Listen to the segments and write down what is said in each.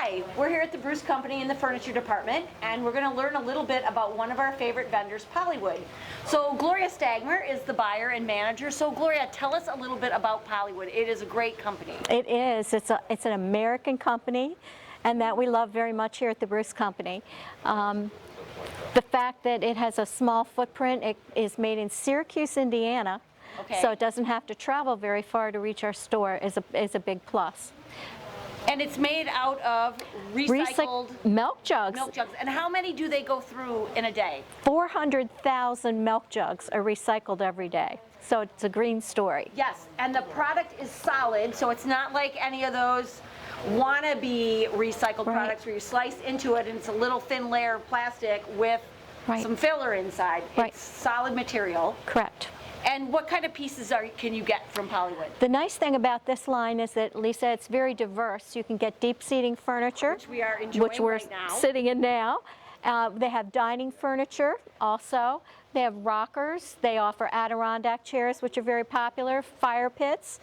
Hi, we're here at the Bruce Company in the furniture department, and we're going to learn a little bit about one of our favorite vendors, Polywood. So Gloria Stagmer is the buyer and manager. So Gloria, tell us a little bit about Polywood. It is a great company. It is. It's an American company, and that we love very much here at the Bruce Company. The fact that it has a small footprint, it is made in Syracuse, Indiana, so it doesn't have to travel very far to reach our store, is a big plus. And it's made out of recycled milk jugs. Milk jugs. And how many do they go through in a day? 400,000 milk jugs are recycled every day. So it's a green story. Yes, and the product is solid, so it's not like any of those wannabe recycled products where you slice into it and it's a little thin layer of plastic with some filler inside. It's solid material. Correct. And what kind of pieces can you get from Polywood? The nice thing about this line is that, Lisa, it's very diverse. You can get deep seating furniture, which we are enjoying which we're right now. sitting in now. They have dining furniture also. They have rockers. They offer Adirondack chairs, which are very popular, fire pits.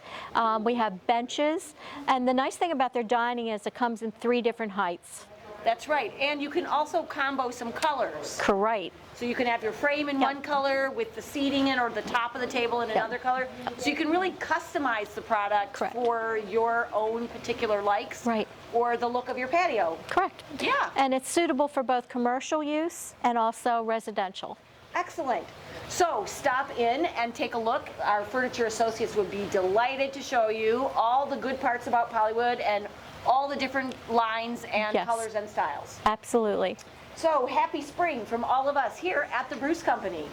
We have benches. And the nice thing about their dining is it comes in 3 different heights. That's right. And you can also combo some colors. Correct. So you can have your frame in one color with the seating in, or the top of the table in another color. So you can really customize the product for your own particular likes or the look of your patio. Correct. Yeah. And it's suitable for both commercial use and also residential. Excellent. So stop in and take a look. Our furniture associates would be delighted to show you all the good parts about Polywood and all the different lines and colors and styles. Absolutely. So happy spring from all of us here at the Bruce Company.